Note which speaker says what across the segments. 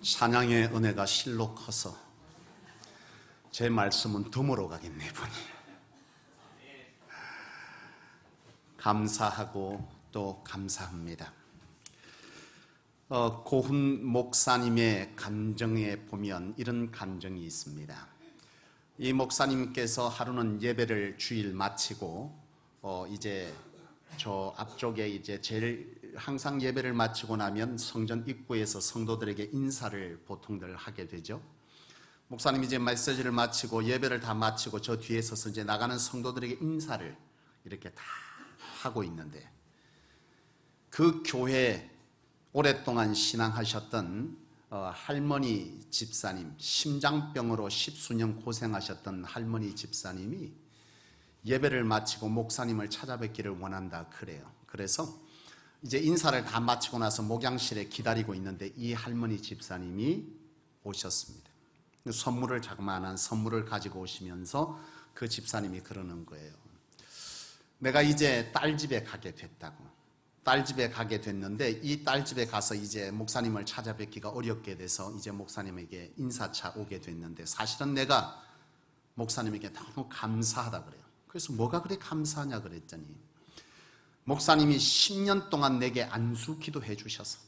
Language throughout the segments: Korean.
Speaker 1: 찬양의 은혜가 실로 커서 제 말씀은 덤으로 가겠네 보니. 감사하고 또 감사합니다. 고훈 목사님의 간증에 보면 이런 간증이 있습니다. 이 목사님께서 하루는 예배를 주일 마치고 이제 저 앞쪽에 이제 제일 항상 예배를 마치고 나면 성전 입구에서 성도들에게 인사를 보통들 하게 되죠. 목사님이 이제 메시지를 마치고 예배를 다 마치고 저 뒤에 서서 이제 나가는 성도들에게 인사를 이렇게 다 하고 있는데, 그 교회에 오랫동안 신앙하셨던 할머니 집사님, 심장병으로 십수년 고생하셨던 할머니 집사님이 예배를 마치고 목사님을 찾아뵙기를 원한다 그래요. 그래서 이제 인사를 다 마치고 나서 목양실에 기다리고 있는데 이 할머니 집사님이 오셨습니다. 선물을, 자그마한 선물을 가지고 오시면서 그 집사님이 그러는 거예요. 내가 이제 딸 집에 가게 됐다고. 딸 집에 가게 됐는데 이 딸 집에 가서 이제 목사님을 찾아뵙기가 어렵게 돼서 이제 목사님에게 인사차 오게 됐는데, 사실은 내가 목사님에게 너무 감사하다 그래요. 그래서 뭐가 그래 감사하냐 그랬더니, 목사님이 10년 동안 내게 안수 기도해 주셔서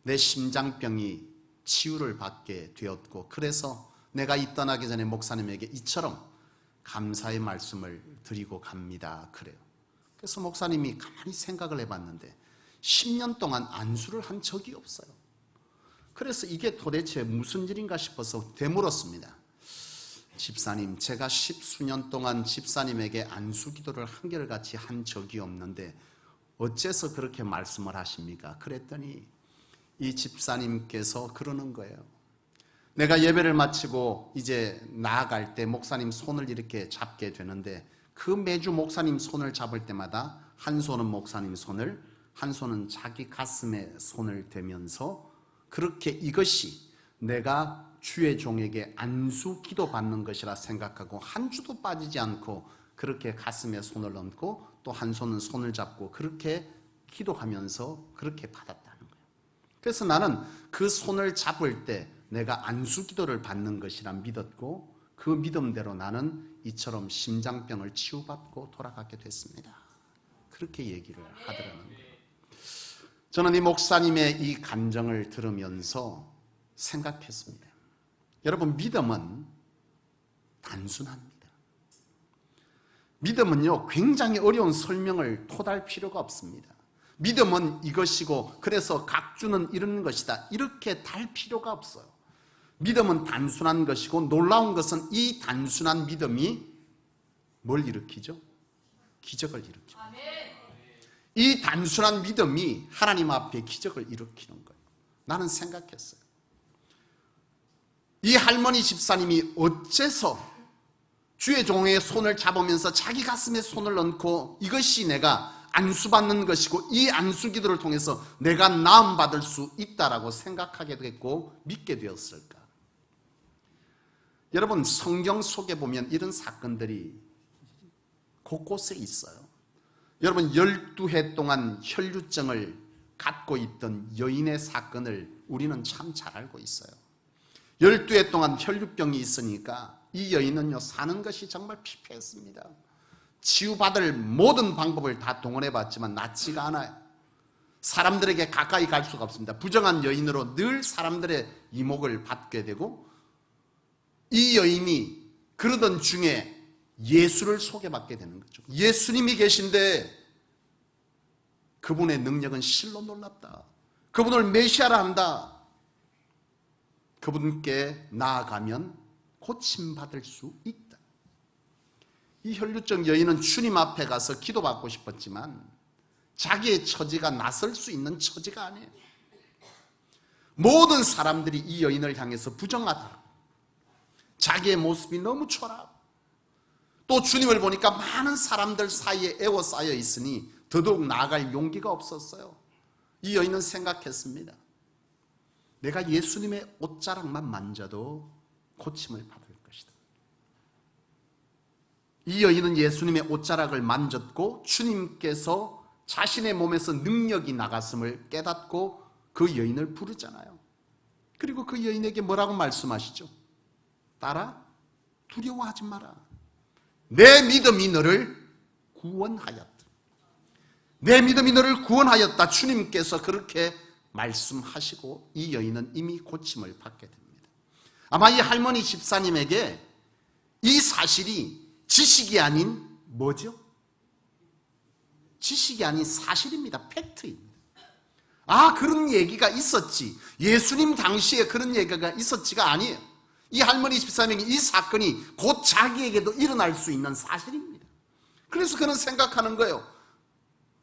Speaker 1: 내 심장병이 치유를 받게 되었고, 그래서 내가 이 떠나기 전에 목사님에게 이처럼 감사의 말씀을 드리고 갑니다 그래요. 그래서 목사님이 가만히 생각을 해봤는데 10년 동안 안수를 한 적이 없어요. 그래서 이게 도대체 무슨 일인가 싶어서 되물었습니다. 집사님, 제가 십수년 동안 집사님에게 안수 기도를 한결같이 한 적이 없는데 어째서 그렇게 말씀을 하십니까? 그랬더니 이 집사님께서 그러는 거예요. 내가 예배를 마치고 이제 나아갈 때 목사님 손을 이렇게 잡게 되는데, 그 매주 목사님 손을 잡을 때마다 한 손은 목사님 손을, 한 손은 자기 가슴에 손을 대면서 그렇게 이것이 내가 주의 종에게 안수 기도 받는 것이라 생각하고 한 주도 빠지지 않고 그렇게 가슴에 손을 얹고 또 한 손은 손을 잡고 그렇게 기도하면서 그렇게 받았다는 거예요. 그래서 나는 그 손을 잡을 때 내가 안수 기도를 받는 것이라 믿었고, 그 믿음대로 나는 이처럼 심장병을 치유받고 돌아가게 됐습니다. 그렇게 얘기를 하더라는 거예요. 저는 이 목사님의 이 간증을 들으면서 생각했습니다. 여러분, 믿음은 단순합니다. 믿음은요, 굉장히 어려운 설명을 토달 필요가 없습니다. 믿음은 이것이고 그래서 각주는 이런 것이다, 이렇게 달 필요가 없어요. 믿음은 단순한 것이고, 놀라운 것은 이 단순한 믿음이 뭘 일으키죠? 기적을 일으킵니다. 이 단순한 믿음이 하나님 앞에 기적을 일으키는 거예요. 나는 생각했어요. 이 할머니 집사님이 어째서 주의 종의 손을 잡으면서 자기 가슴에 손을 얹고 이것이 내가 안수받는 것이고 이 안수 기도를 통해서 내가 나음받을 수 있다라고 생각하게 됐고 믿게 되었을까? 여러분, 성경 속에 보면 이런 사건들이 곳곳에 있어요. 여러분, 12해 동안 혈루증을 갖고 있던 여인의 사건을 우리는 참 잘 알고 있어요. 12해 동안 혈루병이 있으니까 이 여인은요, 사는 것이 정말 피폐했습니다. 치유받을 모든 방법을 다 동원해봤지만 낫지가 않아요. 사람들에게 가까이 갈 수가 없습니다. 부정한 여인으로 늘 사람들의 이목을 받게 되고, 이 여인이 그러던 중에 예수를 소개받게 되는 거죠. 예수님이 계신데 그분의 능력은 실로 놀랍다. 그분을 메시아라 한다. 그분께 나아가면 고침받을 수 있다. 이 혈루증 여인은 주님 앞에 가서 기도받고 싶었지만 자기의 처지가 나설 수 있는 처지가 아니에요. 모든 사람들이 이 여인을 향해서 부정하다. 자기의 모습이 너무 초라하고, 또 주님을 보니까 많은 사람들 사이에 에워싸여 있으니 더더욱 나아갈 용기가 없었어요. 이 여인은 생각했습니다. 내가 예수님의 옷자락만 만져도 고침을 받을 것이다. 이 여인은 예수님의 옷자락을 만졌고 주님께서 자신의 몸에서 능력이 나갔음을 깨닫고 그 여인을 부르잖아요. 그리고 그 여인에게 뭐라고 말씀하시죠? 딸아, 두려워하지 마라. 내 믿음이 너를 구원하였다. 내 믿음이 너를 구원하였다. 주님께서 그렇게 말씀하시고 이 여인은 이미 고침을 받게 됩니다. 아마 이 할머니 집사님에게 이 사실이 지식이 아닌 뭐죠? 지식이 아닌 사실입니다. 팩트입니다. 아, 그런 얘기가 있었지. 예수님 당시에 그런 얘기가 있었지가 아니에요. 이 할머니 집사님에게 이 사건이 곧 자기에게도 일어날 수 있는 사실입니다. 그래서 그는 생각하는 거예요.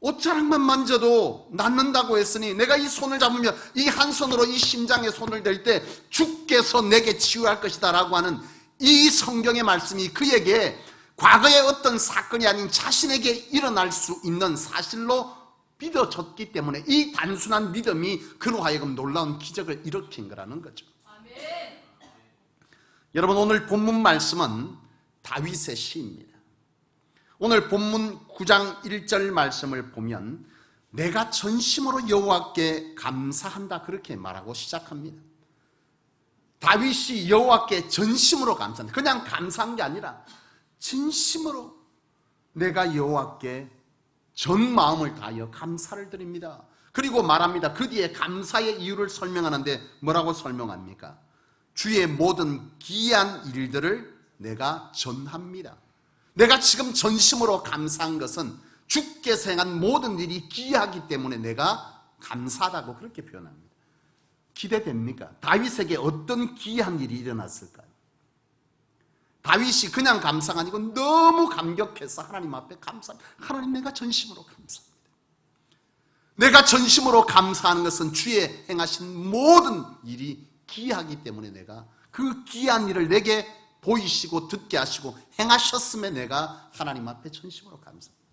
Speaker 1: 옷자락만 만져도 낫는다고 했으니 내가 이 손을 잡으면 이 한 손으로 이 심장에 손을 댈 때 주께서 내게 치유할 것이다 라고 하는 이 성경의 말씀이 그에게 과거의 어떤 사건이 아닌 자신에게 일어날 수 있는 사실로 믿어졌기 때문에 이 단순한 믿음이 그로 하여금 놀라운 기적을 일으킨 거라는 거죠. 아멘. 여러분, 오늘 본문 말씀은 다윗의 시입니다. 오늘 본문 9장 1절 말씀을 보면 내가 전심으로 여호와께 감사한다 그렇게 말하고 시작합니다. 다윗이 여호와께 전심으로 감사한다. 그냥 감사한 게 아니라 진심으로 내가 여호와께 전 마음을 다하여 감사를 드립니다. 그리고 말합니다. 그 뒤에 감사의 이유를 설명하는데 뭐라고 설명합니까? 주의 모든 기이한 일들을 내가 전합니다. 내가 지금 전심으로 감사한 것은 주께서 행한 모든 일이 기이하기 때문에 내가 감사하다고 그렇게 표현합니다. 기대됩니까? 다윗에게 어떤 기이한 일이 일어났을까요? 다윗이 그냥 감사가 아니고 너무 감격해서 하나님 앞에 감사합니다. 하나님, 내가 전심으로 감사합니다. 내가 전심으로 감사하는 것은 주의 행하신 모든 일이 기이하기 때문에 내가 그 기이한 일을 내게 보이시고 듣게 하시고 행하셨음에 내가 하나님 앞에 전심으로 감사합니다.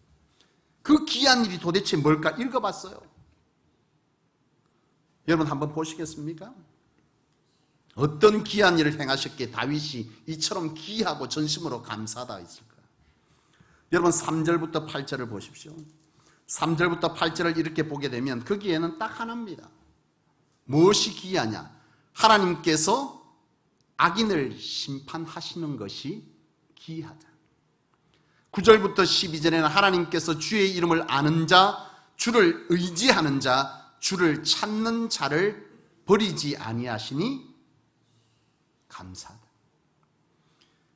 Speaker 1: 그 기이한 일이 도대체 뭘까 읽어봤어요. 여러분 한번 보시겠습니까? 어떤 기이한 일을 행하셨기에 다윗이 이처럼 기이하고 전심으로 감사하다 했을까? 여러분 3절부터 8절을 보십시오. 3절부터 8절을 이렇게 보게 되면 거기에는 딱 하나입니다. 무엇이 기이하냐? 하나님께서 악인을 심판하시는 것이 기이하다. 9절부터 12절에는 하나님께서 주의 이름을 아는 자, 주를 의지하는 자, 주를 찾는 자를 버리지 아니하시니 감사하다.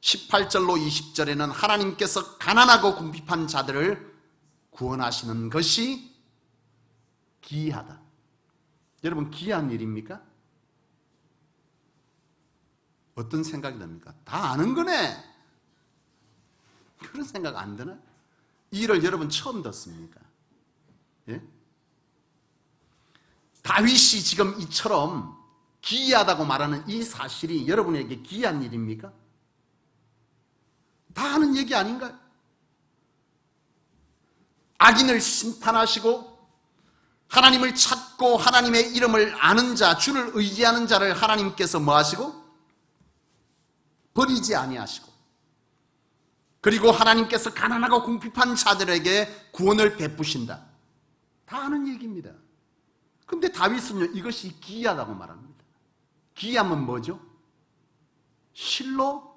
Speaker 1: 18절로 20절에는 하나님께서 가난하고 궁핍한 자들을 구원하시는 것이 기이하다. 여러분, 기이한 일입니까? 어떤 생각이 듭니까? 다 아는 거네. 그런 생각 안 드나? 이 일을 여러분 처음 듣습니까? 예? 다윗이 지금 이처럼 기이하다고 말하는 이 사실이 여러분에게 기이한 일입니까? 다 아는 얘기 아닌가요? 악인을 심판하시고 하나님을 찾고 하나님의 이름을 아는 자, 주를 의지하는 자를 하나님께서 뭐 하시고? 버리지 아니하시고, 그리고 하나님께서 가난하고 궁핍한 자들에게 구원을 베푸신다. 다 아는 얘기입니다. 그런데 다윗은요, 이것이 기이하다고 말합니다. 기이하면 뭐죠? 실로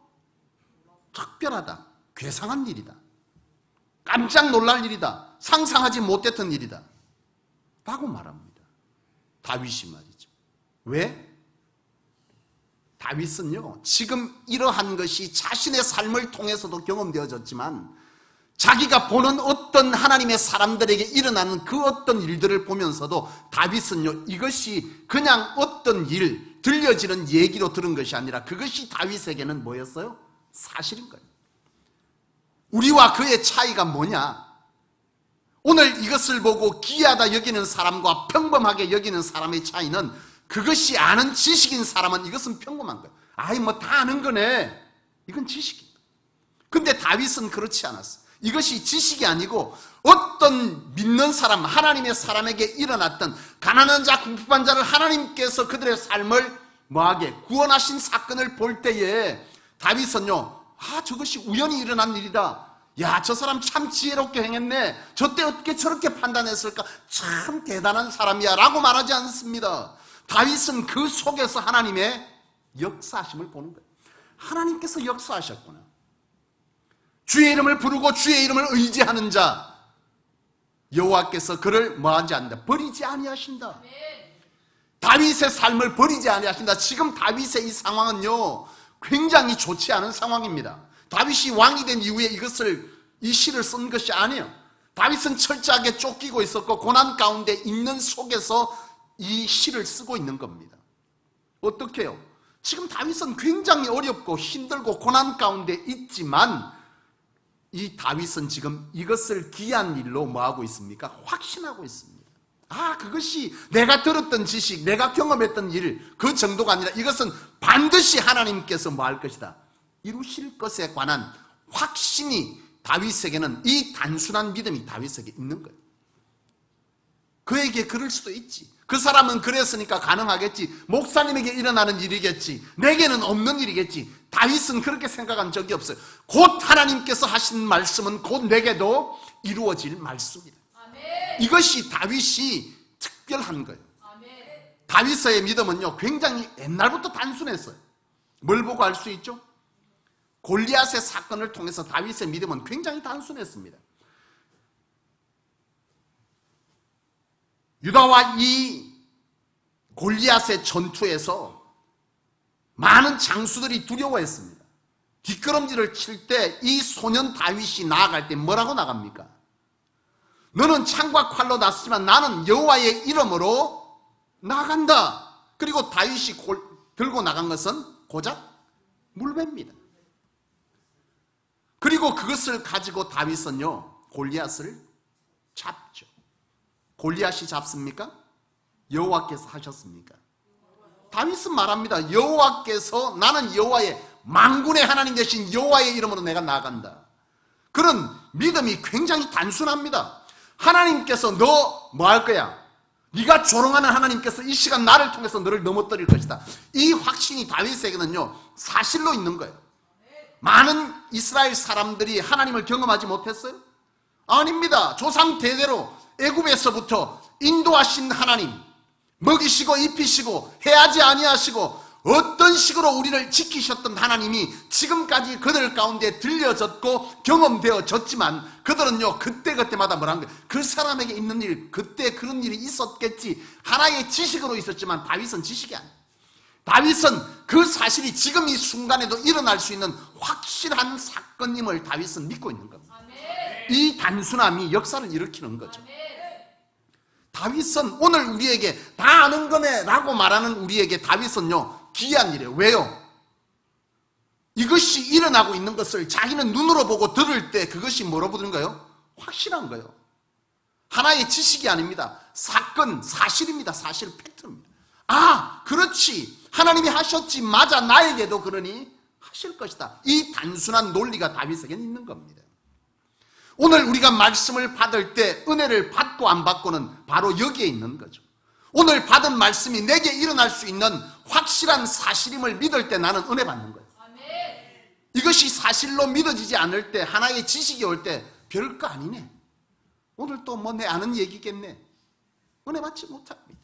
Speaker 1: 특별하다, 괴상한 일이다, 깜짝 놀랄 일이다, 상상하지 못했던 일이다 라고 말합니다. 다윗이 말이죠. 왜? 다윗은요, 지금 이러한 것이 자신의 삶을 통해서도 경험되어졌지만 자기가 보는 어떤 하나님의 사람들에게 일어나는 그 어떤 일들을 보면서도 다윗은요, 이것이 그냥 어떤 일, 들려지는 얘기로 들은 것이 아니라 그것이 다윗에게는 뭐였어요? 사실인 거예요. 우리와 그의 차이가 뭐냐? 오늘 이것을 보고 기이하다 여기는 사람과 평범하게 여기는 사람의 차이는, 그것이 아는 지식인 사람은 이것은 평범한 거예요. 아이 뭐 다 아는 거네, 이건 지식이에요. 근데 다윗은 그렇지 않았어요. 이것이 지식이 아니고 어떤 믿는 사람, 하나님의 사람에게 일어났던 가난한 자, 궁핍한 자를 하나님께서 그들의 삶을 뭐하게 구원하신 사건을 볼 때에 다윗은요, 아, 저것이 우연히 일어난 일이다, 야, 저 사람 참 지혜롭게 행했네, 저 때 어떻게 저렇게 판단했을까, 참 대단한 사람이야 라고 말하지 않습니다. 다윗은 그 속에서 하나님의 역사하심을 보는 거예요. 하나님께서 역사하셨구나. 주의 이름을 부르고 주의 이름을 의지하는 자 여호와께서 그를 뭐하지 않는다? 버리지 아니하신다. 다윗의 삶을 버리지 아니하신다. 지금 다윗의 이 상황은요 굉장히 좋지 않은 상황입니다. 다윗이 왕이 된 이후에 이 시를 쓴 것이 아니에요. 다윗은 철저하게 쫓기고 있었고 고난 가운데 있는 속에서 이 시를 쓰고 있는 겁니다. 어떻게 해요? 지금 다윗은 굉장히 어렵고 힘들고 고난 가운데 있지만 이 다윗은 지금 이것을 귀한 일로 뭐하고 있습니까? 확신하고 있습니다. 그것이 내가 들었던 지식, 내가 경험했던 일, 그 정도가 아니라 이것은 반드시 하나님께서 뭐 할 것이다, 이루실 것에 관한 확신이 다윗에게는, 이 단순한 믿음이 다윗에게 있는 거예요. 그에게 그럴 수도 있지. 그 사람은 그랬으니까 가능하겠지. 목사님에게 일어나는 일이겠지. 내게는 없는 일이겠지. 다윗은 그렇게 생각한 적이 없어요. 곧 하나님께서 하신 말씀은 곧 내게도 이루어질 말씀이다. 아멘. 이것이 다윗이 특별한 거예요. 아멘. 다윗의 믿음은요 굉장히 옛날부터 단순했어요. 뭘 보고 알 수 있죠? 골리앗의 사건을 통해서 다윗의 믿음은 굉장히 단순했습니다. 유다와 이 골리앗의 전투에서 많은 장수들이 두려워했습니다. 뒷걸음질을 칠 때 이 소년 다윗이 나아갈 때 뭐라고 나갑니까? 너는 창과 칼로 났지만 나는 여호와의 이름으로 나간다. 그리고 다윗이 들고 나간 것은 고작 물배입니다. 그리고 그것을 가지고 다윗은요 골리앗을 잡죠. 골리앗이 잡습니까? 여호와께서 하셨습니까? 다윗은 말합니다. 여호와께서, 나는 여호와의 만군의 하나님 되신 여호와의 이름으로 내가 나아간다. 그런 믿음이 굉장히 단순합니다. 하나님께서 너 뭐 할 거야? 네가 조롱하는 하나님께서 이 시간 나를 통해서 너를 넘어뜨릴 것이다. 이 확신이 다윗에게는요 사실로 있는 거예요. 많은 이스라엘 사람들이 하나님을 경험하지 못했어요? 아닙니다. 조상 대대로 애굽에서부터 인도하신 하나님, 먹이시고 입히시고 해하지 아니하시고 어떤 식으로 우리를 지키셨던 하나님이 지금까지 그들 가운데 들려졌고 경험되어졌지만 그들은요 그때그때마다 뭐라는 거예요? 그 사람에게 있는 일, 그때 그런 일이 있었겠지, 하나의 지식으로 있었지만 다윗은 지식이 아니에요. 다윗은 그 사실이 지금 이 순간에도 일어날 수 있는 확실한 사건임을 다윗은 믿고 있는 겁니다. 이 단순함이 역사를 일으키는 거죠. 다윗은 오늘 우리에게 다 아는 거네 라고 말하는 우리에게 다윗은요 귀한 일이에요. 왜요? 이것이 일어나고 있는 것을 자기는 눈으로 보고 들을 때 그것이 뭐로 부르는 거예요? 확실한 거예요. 하나의 지식이 아닙니다. 사건, 사실입니다. 사실, 팩트입니다. 그렇지, 하나님이 하셨지, 맞아, 나에게도 그러니 하실 것이다. 이 단순한 논리가 다윗에게는 있는 겁니다. 오늘 우리가 말씀을 받을 때 은혜를 받고 안 받고는 바로 여기에 있는 거죠. 오늘 받은 말씀이 내게 일어날 수 있는 확실한 사실임을 믿을 때 나는 은혜 받는 거예요. 이것이 사실로 믿어지지 않을 때, 하나의 지식이 올 때 별거 아니네, 오늘 또 뭐 내 아는 얘기겠네, 은혜 받지 못합니다.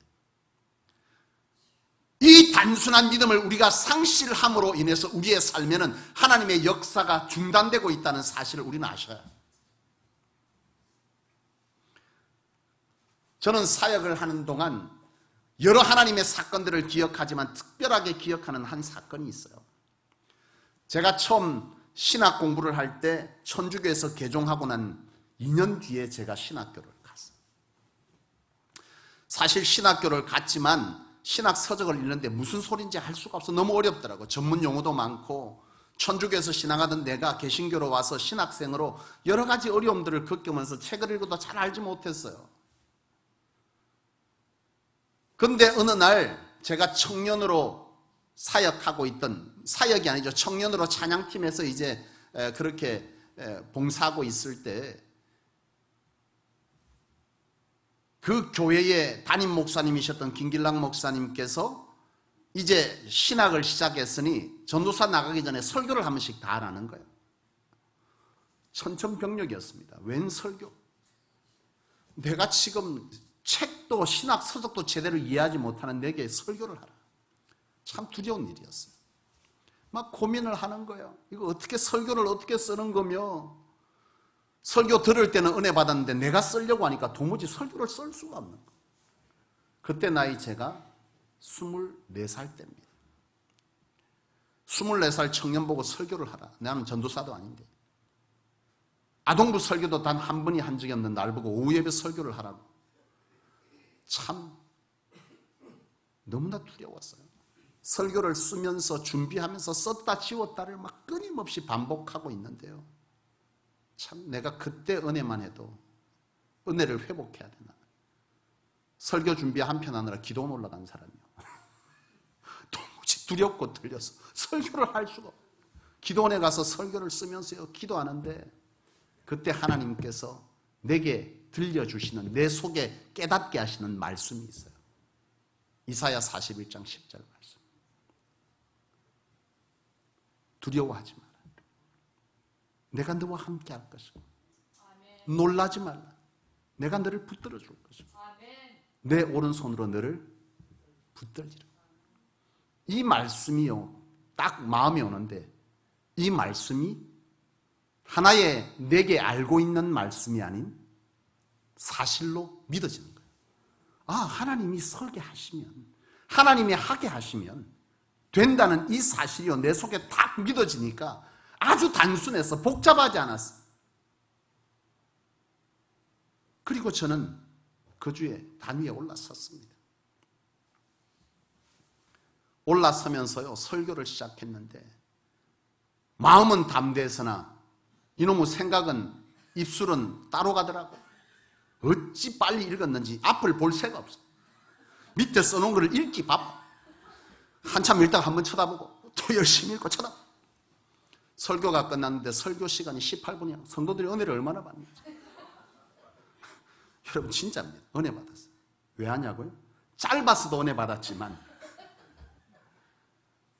Speaker 1: 이 단순한 믿음을 우리가 상실함으로 인해서 우리의 삶에는 하나님의 역사가 중단되고 있다는 사실을 우리는 아셔야 합니다. 저는 사역을 하는 동안 여러 하나님의 사건들을 기억하지만 특별하게 기억하는 한 사건이 있어요. 제가 처음 신학 공부를 할 때 천주교에서 개종하고 난 2년 뒤에 제가 신학교를 갔어요. 사실 신학교를 갔지만 신학 서적을 읽는데 무슨 소리인지 할 수가 없어. 너무 어렵더라고요. 전문 용어도 많고, 천주교에서 신앙하던 내가 개신교로 와서 신학생으로 여러 가지 어려움들을 겪으면서 책을 읽어도 잘 알지 못했어요. 그런데 어느 날 제가 청년으로 사역하고 있던, 사역이 아니죠, 청년으로 찬양팀에서 이제 그렇게 봉사하고 있을 때 그 교회의 담임 목사님이셨던 김길락 목사님께서 이제 신학을 시작했으니 전도사 나가기 전에 설교를 한 번씩 다 하라는 거예요. 천천병력이었습니다. 웬 설교? 내가 지금 책도 신학 서적도 제대로 이해하지 못하는 내게 설교를 하라. 참 두려운 일이었어요. 막 고민을 하는 거예요. 이거 어떻게 설교를 어떻게 쓰는 거며, 설교 들을 때는 은혜 받았는데 내가 쓰려고 하니까 도무지 설교를 쓸 수가 없는 거예요. 그때 나이 제가 24살 때입니다. 24살 청년 보고 설교를 하라. 나는 전도사도 아닌데. 아동부 설교도 단 한 번이 한 적이 없는 날 보고 오후 예배 설교를 하라고. 참 너무나 두려웠어요. 설교를 쓰면서 준비하면서 썼다 지웠다를 막 끊임없이 반복하고 있는데요. 참 내가 그때 은혜만 해도 은혜를 회복해야 되나. 설교 준비 한편 하느라 기도원 올라간 사람이요. 도무지 두렵고 들려서 설교를 할 수가 없어요. 기도원에 가서 설교를 쓰면서요 기도하는데 그때 하나님께서 내게 들려주시는, 내 속에 깨닫게 하시는 말씀이 있어요. 이사야 41장 10절 말씀. 두려워하지 마라. 내가 너와 함께 할 것이고, 놀라지 말라. 내가 너를 붙들어 줄 것이고, 내 오른손으로 너를 붙들리라. 이 말씀이요 딱 마음에 오는데, 이 말씀이 하나의 내게 알고 있는 말씀이 아닌 사실로 믿어지는 거예요. 아, 하나님이 설계 하시면, 하나님이 하게 하시면 된다는 이 사실이요 내 속에 딱 믿어지니까 아주 단순해서 복잡하지 않았어요. 그리고 저는 그 주에 단위에 올라섰습니다. 올라서면서요 설교를 시작했는데 마음은 담대해서나 이놈의 생각은, 입술은 따로 가더라고. 어찌 빨리 읽었는지 앞을 볼 새가 없어. 밑에 써놓은 거를 읽기 바빠. 한참 읽다가 한번 쳐다보고 또 열심히 읽고 쳐다보고. 설교가 끝났는데 설교 시간이 18분이야. 성도들이 은혜를 얼마나 받는지. 여러분 진짜입니다. 은혜 받았어요. 왜 하냐고요? 짧아서도 은혜 받았지만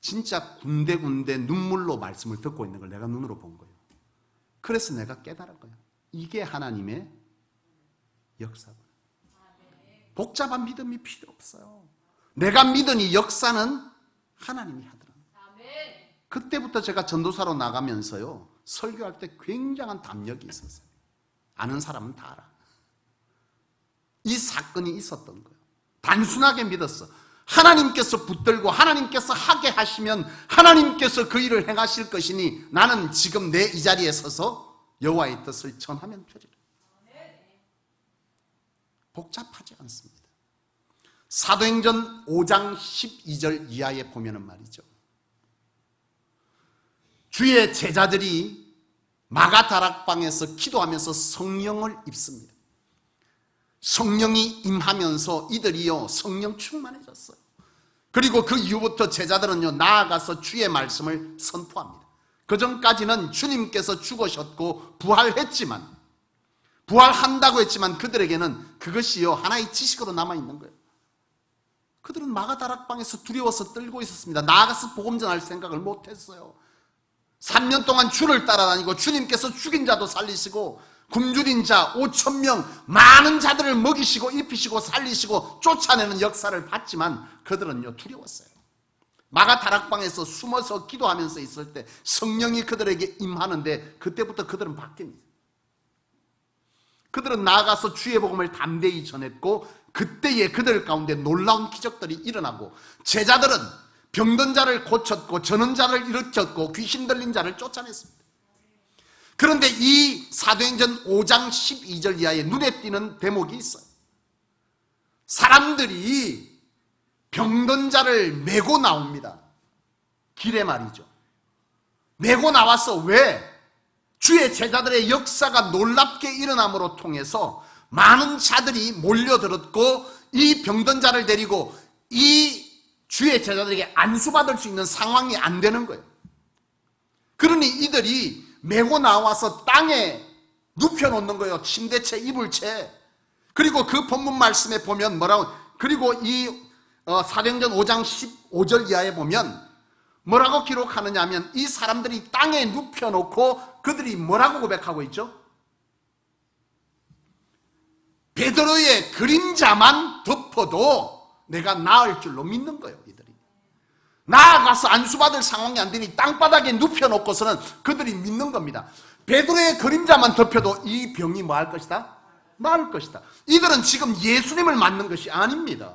Speaker 1: 진짜 군데군데 눈물로 말씀을 듣고 있는 걸 내가 눈으로 본 거예요. 그래서 내가 깨달은 거예요. 이게 하나님의 역사구나. 복잡한 믿음이 필요 없어요. 내가 믿은 이 역사는 하나님이 하더라. 그때부터 제가 전도사로 나가면서요 설교할 때 굉장한 담력이 있었어요. 아는 사람은 다 알아. 이 사건이 있었던 거예요. 단순하게 믿었어. 하나님께서 붙들고 하나님께서 하게 하시면 하나님께서 그 일을 행하실 것이니 나는 지금 내 이 자리에 서서 여호와의 뜻을 전하면 되리라. 복잡하지 않습니다. 사도행전 5장 12절 이하에 보면은 말이죠. 주의 제자들이 마가다락방에서 기도하면서 성령을 입습니다. 성령이 임하면서 이들이요 성령 충만해졌어요. 그리고 그 이후부터 제자들은요 나아가서 주의 말씀을 선포합니다. 그 전까지는 주님께서 죽으셨고 부활했지만, 부활한다고 했지만 그들에게는 그것이요 하나의 지식으로 남아있는 거예요. 그들은 마가다락방에서 두려워서 떨고 있었습니다. 나아가서 복음 전할 생각을 못했어요. 3년 동안 주를 따라다니고 주님께서 죽인 자도 살리시고 굶주린 자 5,000명 많은 자들을 먹이시고 입히시고 살리시고 쫓아내는 역사를 봤지만 그들은요 두려웠어요. 마가다락방에서 숨어서 기도하면서 있을 때 성령이 그들에게 임하는데 그때부터 그들은 바뀝니다. 그들은 나아가서 주의 복음을 담대히 전했고 그때에 그들 가운데 놀라운 기적들이 일어나고 제자들은 병든 자를 고쳤고 저는 자를 일으켰고 귀신 들린 자를 쫓아냈습니다. 그런데 이 사도행전 5장 12절 이하에 눈에 띄는 대목이 있어요. 사람들이 병든 자를 메고 나옵니다. 길에 말이죠. 메고 나와서 왜? 주의 제자들의 역사가 놀랍게 일어남으로 통해서 많은 자들이 몰려들었고 이 병든 자를 데리고 이 주의 제자들에게 안수받을 수 있는 상황이 안 되는 거예요. 그러니 이들이 메고 나와서 땅에 눕혀놓는 거예요. 침대채, 이불채. 그리고 그 본문 말씀에 보면 뭐라고, 그리고 이 사도행전 5장 15절 이하에 보면 뭐라고 기록하느냐 하면 이 사람들이 땅에 눕혀놓고 그들이 뭐라고 고백하고 있죠? 베드로의 그림자만 덮어도 내가 나을 줄로 믿는 거예요. 이들이 나아가서 안수받을 상황이 안 되니 땅바닥에 눕혀놓고서는 그들이 믿는 겁니다. 베드로의 그림자만 덮여도 이 병이 뭐 할 것이다? 나을 것이다. 이들은 지금 예수님을 맞는 것이 아닙니다.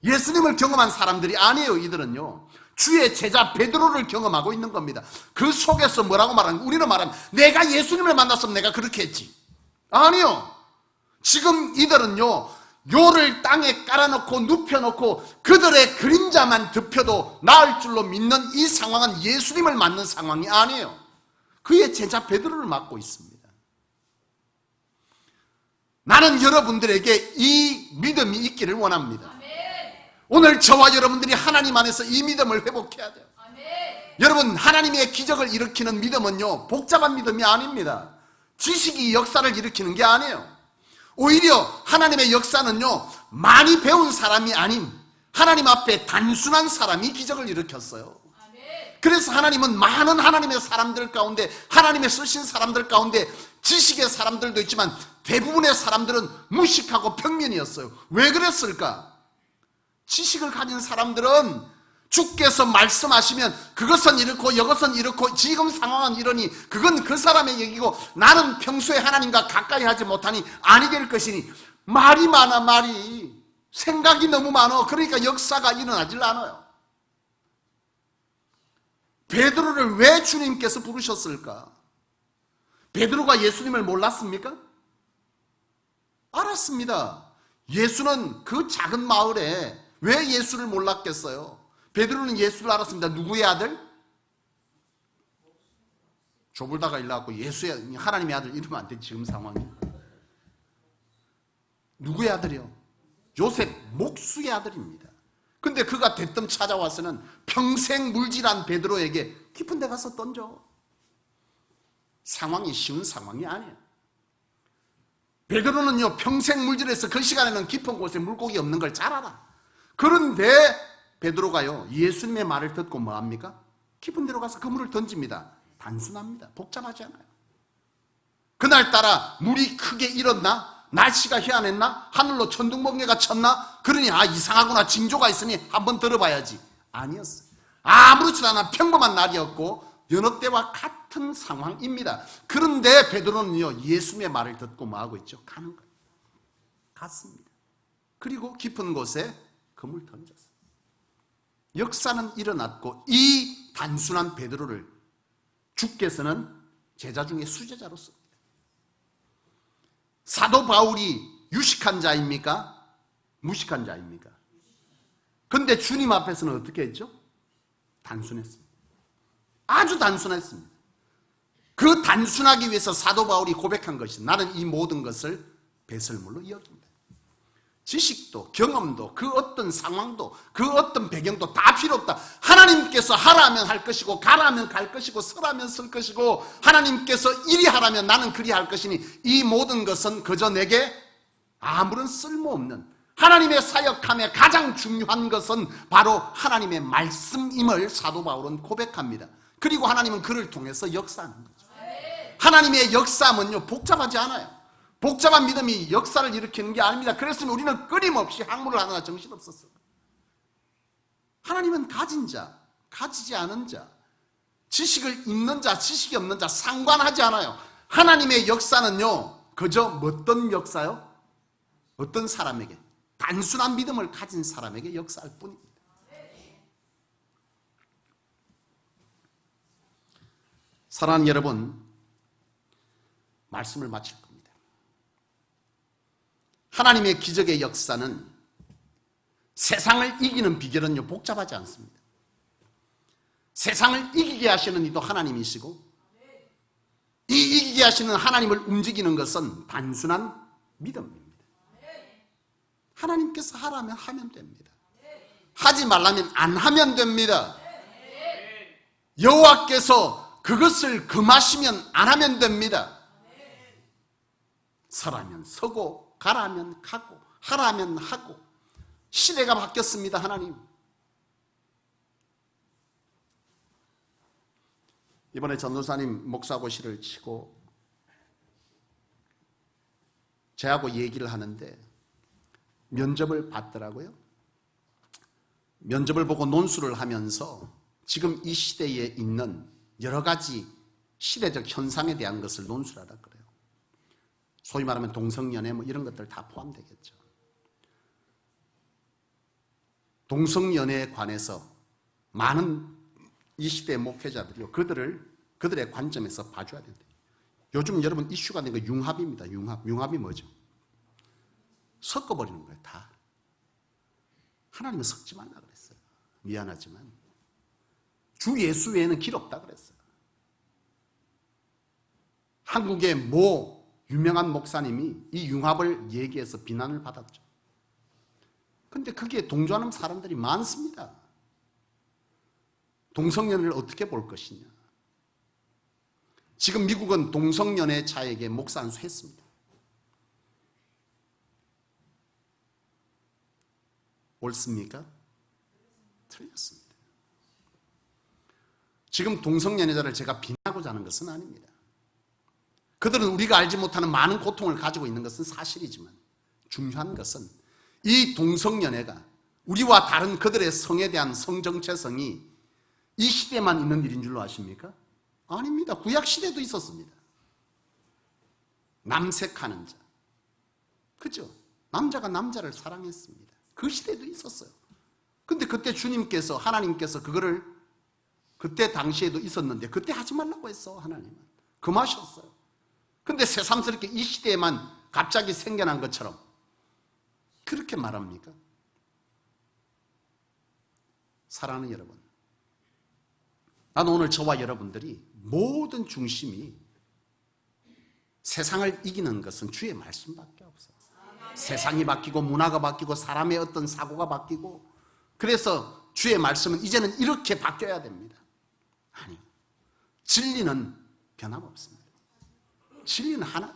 Speaker 1: 예수님을 경험한 사람들이 아니에요. 이들은요, 주의 제자 베드로를 경험하고 있는 겁니다. 그 속에서 뭐라고 말하는, 우리는 말하면 내가 예수님을 만났으면 내가 그렇게 했지. 아니요, 지금 이들은요, 요를 땅에 깔아놓고 눕혀놓고 그들의 그림자만 덮여도 나을 줄로 믿는 이 상황은 예수님을 맞는 상황이 아니에요. 그의 제자 베드로를 맡고 있습니다. 나는 여러분들에게 이 믿음이 있기를 원합니다. 오늘 저와 여러분들이 하나님 안에서 이 믿음을 회복해야 돼요. 여러분, 하나님의 기적을 일으키는 믿음은요, 복잡한 믿음이 아닙니다. 지식이 역사를 일으키는 게 아니에요. 오히려 하나님의 역사는요, 많이 배운 사람이 아닌 하나님 앞에 단순한 사람이 기적을 일으켰어요. 그래서 하나님은 많은 하나님의 사람들 가운데, 하나님의 쓰신 사람들 가운데 지식의 사람들도 있지만 대부분의 사람들은 무식하고 평민이었어요. 왜 그랬을까? 지식을 가진 사람들은 주께서 말씀하시면 그것은 이렇고 이것은 이렇고 지금 상황은 이러니 그건 그 사람의 얘기고 나는 평소에 하나님과 가까이 하지 못하니 아니 될 것이니, 말이 많아. 말이, 생각이 너무 많아. 그러니까 역사가 일어나질 않아요. 베드로를 왜 주님께서 부르셨을까? 베드로가 예수님을 몰랐습니까? 알았습니다. 예수는 그 작은 마을에 왜 예수를 몰랐겠어요? 베드로는 예수를 알았습니다. 누구의 아들? 좁을다가 일어나고 예수의, 하나님의 아들 이러면 안 돼. 지금 상황이 누구의 아들이요? 요셉 목수의 아들입니다. 근데 그가 대뜸 찾아와서는 평생 물질한 베드로에게 깊은 데 가서 던져. 상황이 쉬운 상황이 아니에요. 베드로는요, 평생 물질해서 그 시간에는 깊은 곳에 물고기 없는 걸 잘 알아. 그런데 베드로가요, 예수님의 말을 듣고 뭐합니까? 깊은 데로 가서 그물을 던집니다. 단순합니다. 복잡하지 않아요. 그날따라 물이 크게 일었나? 날씨가 희한했나? 하늘로 천둥번개가 쳤나? 그러니 이상하구나, 징조가 있으니 한번 들어봐야지. 아니었어요. 아무렇지도 않아 평범한 날이었고 여느 때와 같은 상황입니다. 그런데 베드로는요, 예수님의 말을 듣고 뭐하고 있죠? 가는 거예요. 갔습니다. 그리고 깊은 곳에 그물 던졌어요. 역사는 일어났고 이 단순한 베드로를 주께서는 제자 중에 수제자로 씁니다. 사도 바울이 유식한 자입니까? 무식한 자입니까? 근데 주님 앞에서는 어떻게 했죠? 단순했습니다. 아주 단순했습니다. 그 단순하기 위해서 사도 바울이 고백한 것이, 나는 이 모든 것을 배설물로 여긴다. 지식도 경험도 그 어떤 상황도 그 어떤 배경도 다 필요 없다. 하나님께서 하라면 할 것이고 가라면 갈 것이고 서라면 쓸 것이고 하나님께서 이리 하라면 나는 그리 할 것이니 이 모든 것은 그저 내게 아무런 쓸모없는, 하나님의 사역함에 가장 중요한 것은 바로 하나님의 말씀임을 사도 바울은 고백합니다. 그리고 하나님은 그를 통해서 역사하는 거죠. 하나님의 역사하면요, 복잡하지 않아요. 복잡한 믿음이 역사를 일으키는 게 아닙니다. 그랬으면 우리는 끊임없이 학문을 하느라 정신없었어요. 하나님은 가진 자, 가지지 않은 자, 지식을 있는 자, 지식이 없는 자 상관하지 않아요. 하나님의 역사는요, 그저 어떤 역사요? 어떤 사람에게, 단순한 믿음을 가진 사람에게 역사할 뿐입니다. 사랑하는 여러분, 말씀을 마칠 겁니다. 하나님의 기적의 역사는, 세상을 이기는 비결은요, 복잡하지 않습니다. 세상을 이기게 하시는 이도 하나님이시고, 이 이기게 하시는 하나님을 움직이는 것은 단순한 믿음입니다. 하나님께서 하라면 하면 됩니다. 하지 말라면 안 하면 됩니다. 여호와께서 그것을 금하시면 안 하면 됩니다. 서라면 서고 가라면 가고 하라면 하고. 시대가 바뀌었습니다. 하나님, 이번에 전도사님 목사고시를 치고 저하고 얘기를 하는데 면접을 봤더라고요. 면접을 보고 논술을 하면서 지금 이 시대에 있는 여러 가지 시대적 현상에 대한 것을 논술하라 그래요. 소위 말하면 동성연애 뭐 이런 것들 다 포함되겠죠. 동성연애에 관해서 많은 이 시대의 목회자들이요, 그들의 관점에서 봐줘야 된다. 요즘 여러분 이슈가 된 거 융합입니다. 융합이 뭐죠? 섞어버리는 거예요. 다. 하나님은 섞지 말라 그랬어요. 미안하지만 주 예수 외에는 길 없다 그랬어요. 한국의 모 유명한 목사님이 이 융합을 얘기해서 비난을 받았죠. 그런데 거기에 동조하는 사람들이 많습니다. 동성연애를 어떻게 볼 것이냐. 지금 미국은 동성연애자에게 목사 안수했습니다. 옳습니까? 틀렸습니다. 지금 동성연애자를 제가 비난하고자 하는 것은 아닙니다. 그들은 우리가 알지 못하는 많은 고통을 가지고 있는 것은 사실이지만 중요한 것은 이 동성연애가 우리와 다른 그들의 성에 대한 성정체성이 이 시대만 있는 일인 줄로 아십니까? 아닙니다. 구약시대도 있었습니다. 남색하는 자. 그죠? 남자가 남자를 사랑했습니다. 그 시대도 있었어요. 근데 그때 주님께서, 하나님께서 그거를 그때 당시에도 있었는데 그때 하지 말라고 했어. 하나님은 금하셨어요. 근데 새삼스럽게 이 시대에만 갑자기 생겨난 것처럼 그렇게 말합니까? 사랑하는 여러분, 나는 오늘 저와 여러분들이 모든 중심이 세상을 이기는 것은 주의 말씀밖에 없어요. 세상이 바뀌고 문화가 바뀌고 사람의 어떤 사고가 바뀌고, 그래서 주의 말씀은 이제는 이렇게 바뀌어야 됩니다. 아니요. 진리는 변함없습니다. 진리는 하나요.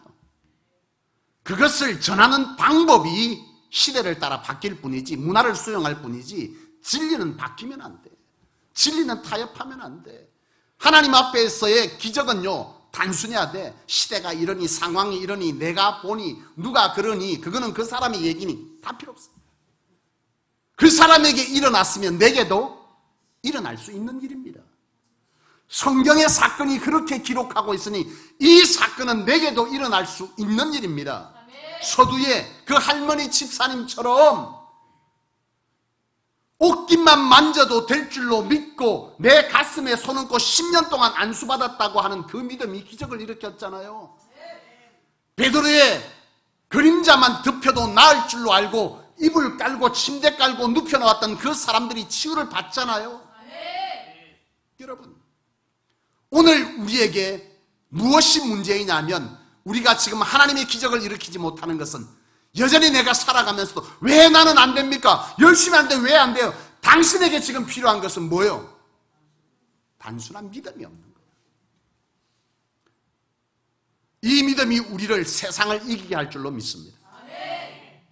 Speaker 1: 그것을 전하는 방법이 시대를 따라 바뀔 뿐이지, 문화를 수용할 뿐이지, 진리는 바뀌면 안 돼. 진리는 타협하면 안 돼. 하나님 앞에서의 기적은요, 단순해야 돼. 시대가 이러니, 상황이 이러니, 내가 보니, 누가 그러니, 그거는 그 사람의 얘기니 다 필요 없어. 그 사람에게 일어났으면 내게도 일어날 수 있는 일입니다. 성경의 사건이 그렇게 기록하고 있으니 이 사건은 내게도 일어날 수 있는 일입니다. 서두에 그 할머니 집사님처럼 옷깃만 만져도 될 줄로 믿고 내 가슴에 손 얹고 10년 동안 안수받았다고 하는 그 믿음이 기적을 일으켰잖아요. 베드로의 그림자만 덮여도 나을 줄로 알고 이불 깔고 침대 깔고 눕혀놓았던 그 사람들이 치유를 받잖아요. 여러분, 오늘 우리에게 무엇이 문제이냐면, 우리가 지금 하나님의 기적을 일으키지 못하는 것은 여전히 내가 살아가면서도 왜 나는 안 됩니까? 열심히 하는데 왜 안 돼요? 당신에게 지금 필요한 것은 뭐예요? 단순한 믿음이 없는 거예요. 이 믿음이 우리를 세상을 이기게 할 줄로 믿습니다.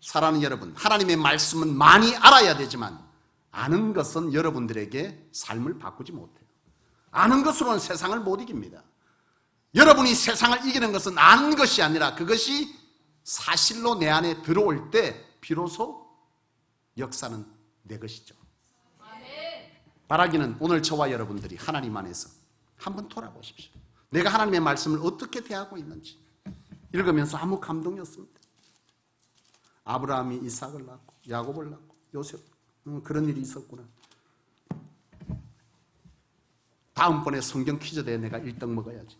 Speaker 1: 사랑하는 여러분, 하나님의 말씀은 많이 알아야 되지만 아는 것은 여러분들에게 삶을 바꾸지 못해요. 아는 것으로는 세상을 못 이깁니다. 여러분이 세상을 이기는 것은 아는 것이 아니라 그것이 사실로 내 안에 들어올 때 비로소 역사는 내 것이죠. 바라기는 오늘 저와 여러분들이 하나님 안에서 한번 돌아보십시오. 내가 하나님의 말씀을 어떻게 대하고 있는지. 읽으면서 아무 감동이 없습니다. 아브라함이 이삭을 낳고 야곱을 낳고 요셉, 그런 일이 있었구나. 다음번에 성경 퀴즈대에 내가 1등 먹어야지.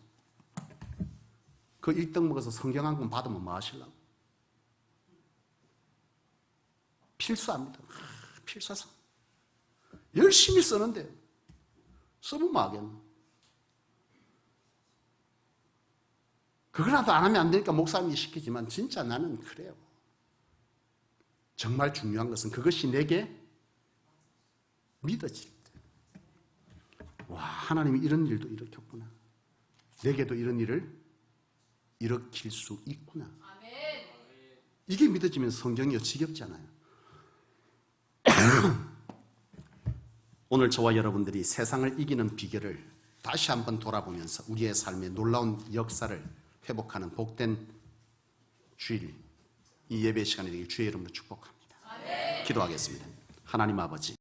Speaker 1: 그 1등 먹어서 성경 한 권 받으면 뭐 하시려고? 필수합니다. 필수해서 열심히 쓰는데 써보면 뭐 하겠노? 그거라도 안 하면 안 되니까 목사님이 시키지만 진짜 나는 그래요. 정말 중요한 것은 그것이 내게 믿어질 때, 와, 하나님이 이런 일도 일으켰구나. 내게도 이런 일을 일으킬 수 있구나. 이게 믿어지면 성경이요 지겹잖아요. 오늘 저와 여러분들이 세상을 이기는 비결을 다시 한번 돌아보면서 우리의 삶의 놀라운 역사를 회복하는 복된 주일 이 예배 시간이 되길 주의 이름으로 축복합니다. 기도하겠습니다. 하나님 아버지,